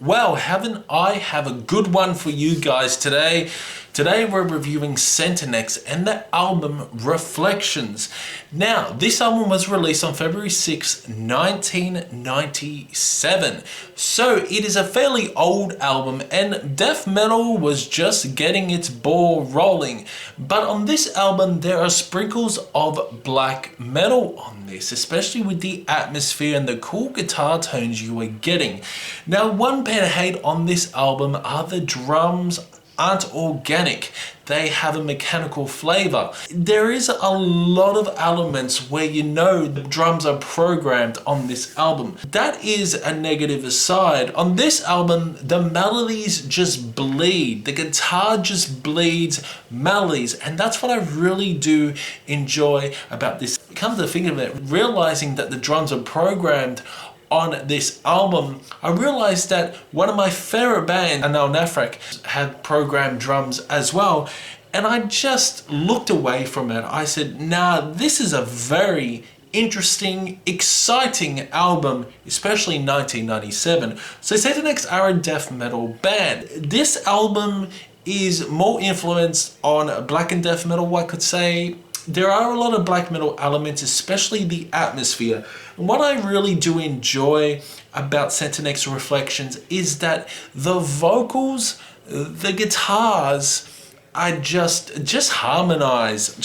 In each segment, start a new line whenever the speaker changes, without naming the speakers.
Well, haven't I have a good one for you guys today. Today we're reviewing Centinex and the album Reflections. Now, this album was released on February 6, 1997. So it is a fairly old album and death metal was just getting its ball rolling. But on this album there are sprinkles of black metal on this, especially with the atmosphere and the cool guitar tones you are getting. Now, one bit of hate on this album are the drums aren't organic. They have a mechanical flavor. There is a lot of elements where you know the drums are programmed on this album. That is a negative aside. On this album, the melodies just bleed. The guitar just bleeds melodies, and that's what I really do enjoy about this. Come to think of it, realizing that the drums are programmed on this album, I realized that one of my favorite bands, Unearthing, had programmed drums as well, and I just looked away from it. I said, nah, this is a very interesting, exciting album, especially in 1997. So Centinex are a death metal band. This album is more influenced on black and death metal, I could say. There are a lot of black metal elements, especially the atmosphere. And what I really do enjoy about Centinex Reflections is that the vocals, the guitars are just harmonize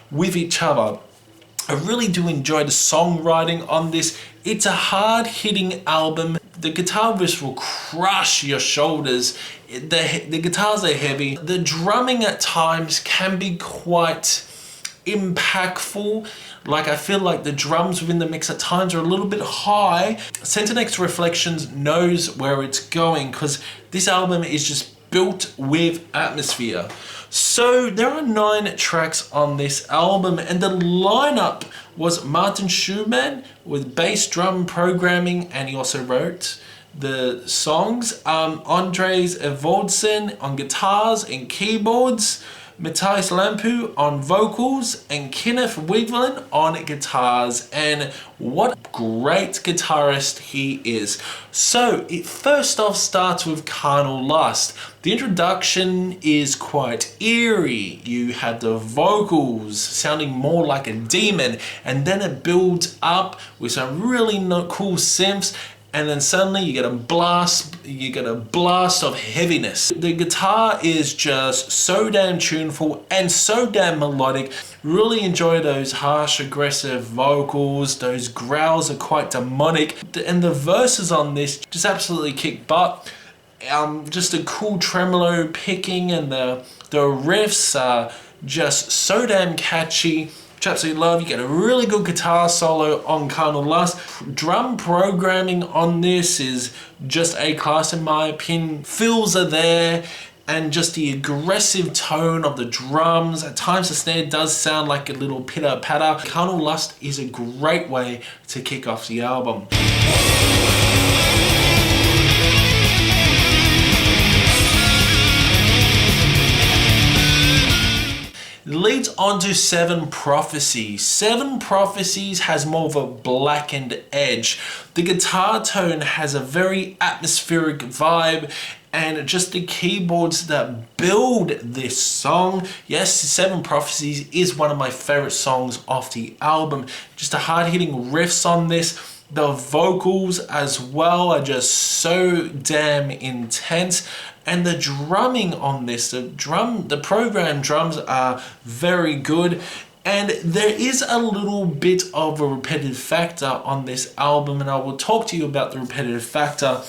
with each other. I really do enjoy the songwriting on this. It's a hard-hitting album. The guitar riffs will crush your shoulders. The guitars are heavy. The drumming at times can be quite impactful. Like, I feel like the drums within the mix at times are a little bit high. Centinex Reflections knows where it's going because this album is just built with atmosphere. So there are 9 tracks on this album, and the lineup was Martin Schumann with bass drum programming, and he also wrote the songs. Andres Evoldsen on guitars and keyboards, Matthias Lampu on vocals, and Kenneth Wigland on guitars. And what great guitarist he is. So it first off starts with Carnal Lust. The introduction is quite eerie. You have the vocals sounding more like a demon, and then it builds up with some really cool synths. And then suddenly you get a blast of heaviness. The guitar is just so damn tuneful and so damn melodic. Really enjoy those harsh, aggressive vocals. Those growls are quite demonic. And the verses on this just absolutely kick butt. Just a cool tremolo picking, and the riffs are just so damn catchy, which I absolutely love. You get a really good guitar solo on Carnal Lust. Drum programming on this is just A-class in my opinion. Fills are there, and just the aggressive tone of the drums. At times the snare does sound like a little pitter-patter. Carnal Lust is a great way to kick off the album. It leads on to Seven Prophecies. Seven Prophecies has more of a blackened edge. The guitar tone has a very atmospheric vibe, and just the keyboards that build this song. Yes, Seven Prophecies is one of my favorite songs off the album. Just the hard-hitting riffs on this. The vocals as well are just so damn intense. And the drumming on this, the programmed drums are very good. And there is a little bit of a repetitive factor on this album, and I will talk to you about the repetitive factor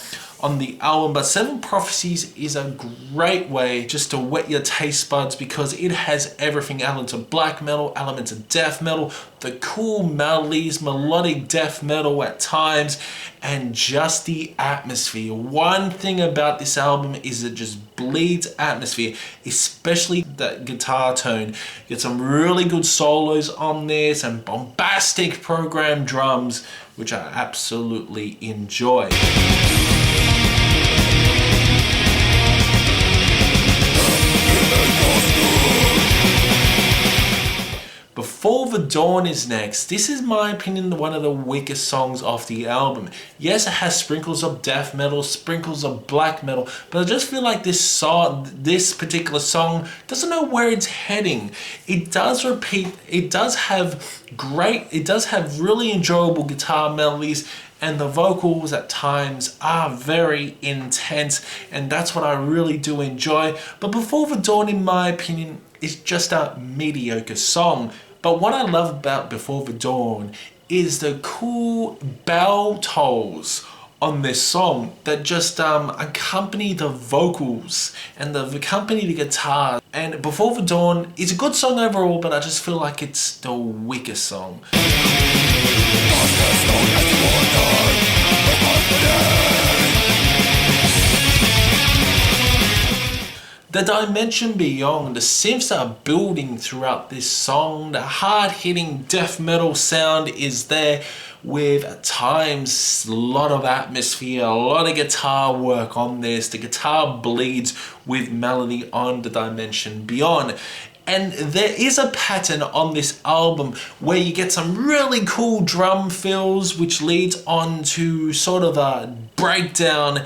on the album. But Seven Prophecies is a great way just to wet your taste buds because it has everything: elements of black metal, elements of death metal, the cool melodies, melodic death metal at times, and just the atmosphere. One thing about this album is it just bleeds atmosphere, especially that guitar tone. You get some really good solos on this and bombastic programmed drums, which I absolutely enjoy. Before the Dawn is next. This is my opinion one of the weakest songs off the album. Yes, it has sprinkles of death metal, sprinkles of black metal, but I just feel like this particular song doesn't know where it's heading. It does repeat, it does have really enjoyable guitar melodies, and the vocals at times are very intense, and that's what I really do enjoy. But Before the Dawn, in my opinion, is just a mediocre song. But what I love about Before the Dawn is the cool bell tolls on this song that just accompany the vocals and accompany the guitar. And Before the Dawn is a good song overall, but I just feel like it's the weakest song. The dimension beyond, the synths are building throughout this song. The hard-hitting death metal sound is there with at times a lot of atmosphere, a lot of guitar work on this. The guitar bleeds with melody on the dimension beyond. And there is a pattern on this album where you get some really cool drum fills, which leads on to sort of a breakdown,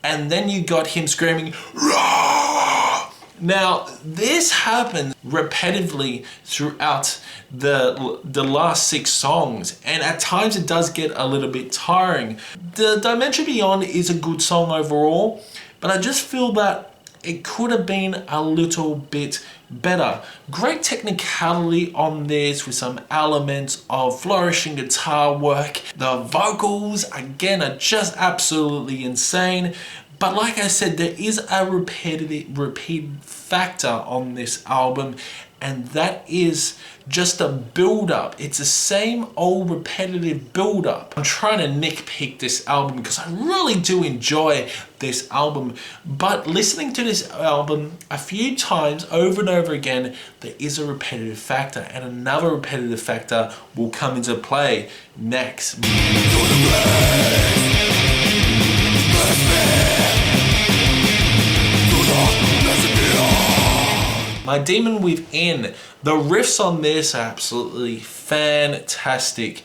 and then you got him screaming, "Rah!" Now, this happens repetitively throughout the last 6 songs, and at times it does get a little bit tiring. The Dimension Beyond is a good song overall, but I just feel that it could have been a little bit better. Great technicality on this with some elements of flourishing guitar work. The vocals, again, are just absolutely insane. But like I said, there is a repeat factor on this album, and that is just a build-up. It's the same old repetitive build-up. I'm trying to nitpick this album because I really do enjoy this album, but listening to this album a few times over and over again, there is a repetitive factor, and another repetitive factor will come into play next. My Demon Within. The riffs on this are absolutely fantastic.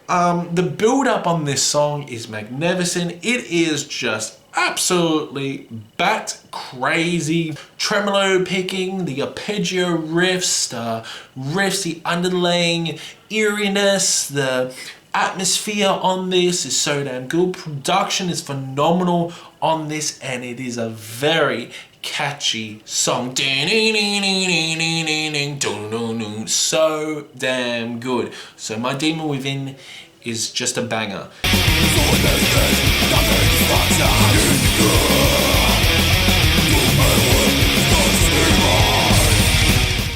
The build up on this song is magnificent. It is just absolutely bat crazy. Tremolo picking, the arpeggio riffs, the underlying eeriness, the atmosphere on this is so damn good. Production is phenomenal on this, and it is a very catchy song. So damn good. So My Demon Within is just a banger.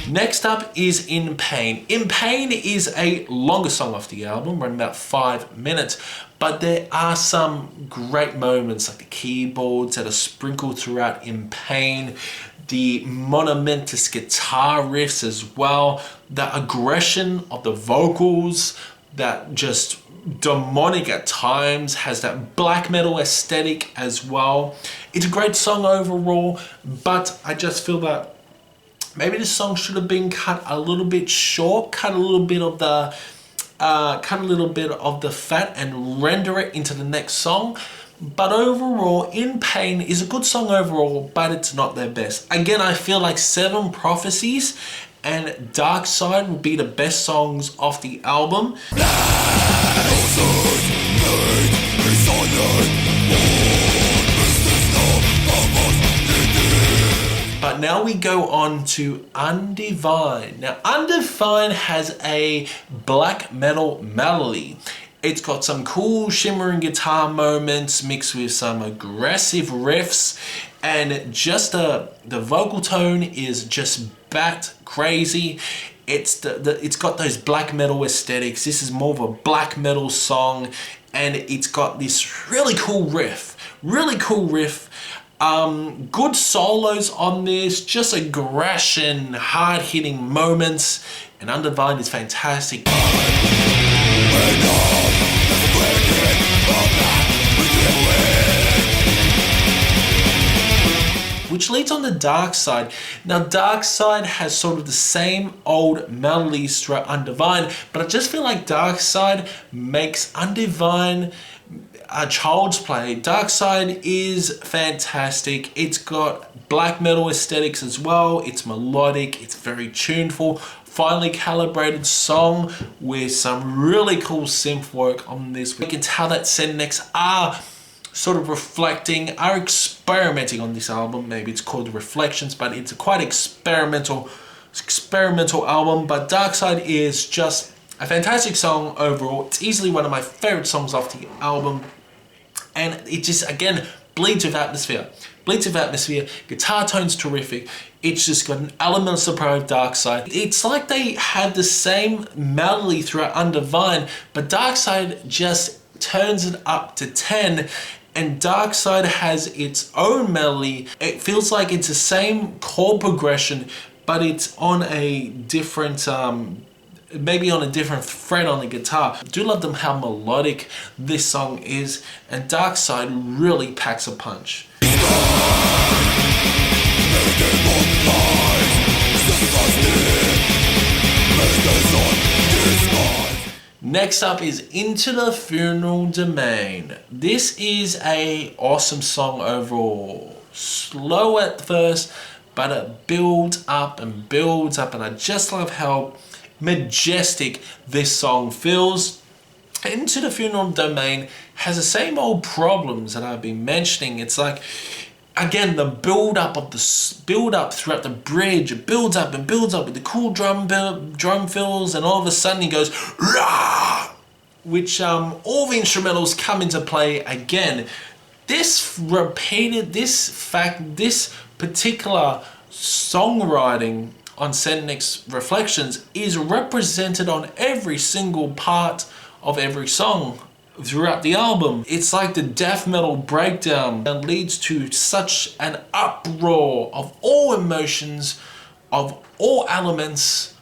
Next up is In Pain. In Pain is a longer song off the album, running about 5 minutes, but there are some great moments like the keyboards that are sprinkled throughout In Pain, the monumentous guitar riffs as well, the aggression of the vocals that just demonic at times, has that black metal aesthetic as well. It's a great song overall, but I just feel that maybe this song should have been cut a little bit short, cut a little bit of the fat and render it into the next song. But overall, In Pain is a good song overall, but it's not their best. Again, I feel like 7 Prophecies and Dark Side would be the best songs off the album. But now we go on to Undivine. Now, Undivine has a black metal melody. It's got some cool shimmering guitar moments mixed with some aggressive riffs, and just the vocal tone is just bat crazy. It's got those black metal aesthetics. This is more of a black metal song, and it's got this really cool riff. Good solos on this, just aggression, hard-hitting moments, and Undivine is fantastic. which leads on to Dark Side. Now Dark Side has sort of the same old melodies throughout Undivine, but I just feel like Dark Side makes Undivine a child's play. Dark Side is fantastic. It's got black metal aesthetics as well. It's melodic, it's very tuneful, finely calibrated song with some really cool synth work on this. We can tell that Centinex are sort of are experimenting on this album. Maybe it's called Reflections, but it's a quite experimental album. But Dark Side is just a fantastic song overall. It's easily one of my favorite songs off the album. And it just, again, bleeds with atmosphere. Guitar tone's terrific. It's just got an element of surprise Dark Side. It's like they had the same melody throughout Undivine, but Dark Side just turns it up to 10, and Dark Side has its own melody. It feels like it's the same chord progression, but it's on a different maybe on a different fret on the guitar. I do love them how melodic this song is, and Dark Side really packs a punch. Next up is Into the Funeral Domain. This is a awesome song overall. Slow at first, but it builds up, and I just love how majestic this song feels. Into the Funeral Domain has the same old problems that I've been mentioning. It's like, again, the build up throughout the bridge. It builds up with the cool drum fills, and all of a sudden he goes rah, which all the instrumentals come into play again. This particular songwriting on Centinex Reflections is represented on every single part of every song throughout the album. It's like the death metal breakdown that leads to such an uproar of all emotions, of all elements,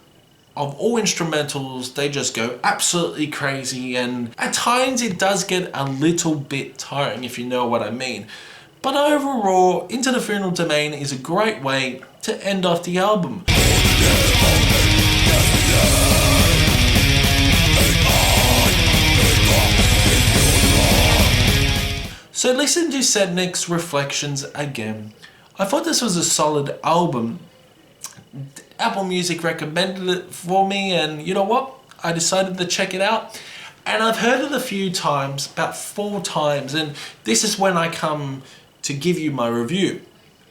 of all instrumentals. They just go absolutely crazy, and at times it does get a little bit tiring, if you know what I mean. But overall, Into the Funeral Domain is a great way to end off the album. So listen to Centinex Reflections again. I thought this was a solid album. Apple Music recommended it for me, and you know what? I decided to check it out. And I've heard it a few times, about 4 times, and this is when I come to give you my review.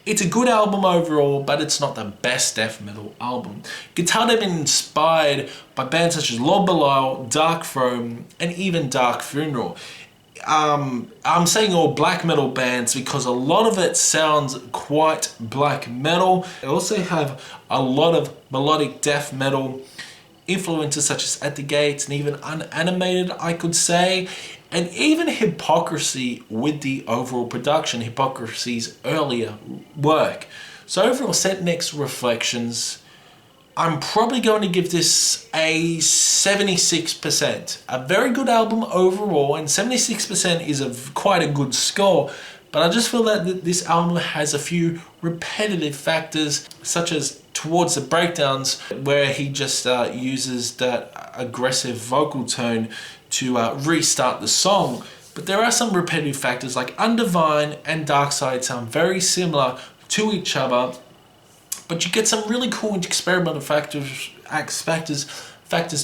It's a good album overall, but it's not the best death metal album. Guitar have been inspired by bands such as Lord Belial, Dark Throne, and even Dark Funeral. I'm saying all black metal bands because a lot of it sounds quite black metal. They also have a lot of melodic death metal influences such as At the Gates and even Unanimated, I could say, and even Hypocrisy with the overall production, Hypocrisy's earlier work. So overall, Centinex Reflections, I'm probably going to give this a 76%. A very good album overall, and 76% is quite a good score. But I just feel that this album has a few repetitive factors, such as towards the breakdowns, where he just uses that aggressive vocal tone to restart the song. But there are some repetitive factors, like Undivine and Dark Side sound very similar to each other, but you get some really cool experimental factors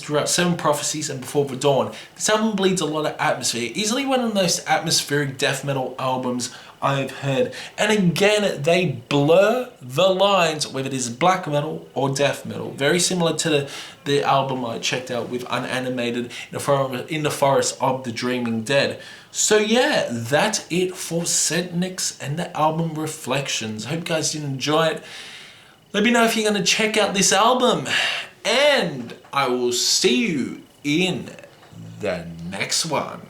throughout 7 Prophecies and Before the Dawn. This album bleeds a lot of atmosphere, easily one of the most atmospheric death metal albums I've heard. And again, they blur the lines whether it is black metal or death metal. Very similar to the album I checked out with Unanimated, In the Forest of the Dreaming Dead. So yeah, that's it for Centinex and the album Reflections. I hope you guys did enjoy it. Let me know if you're going to check out this album. And I will see you in the next one.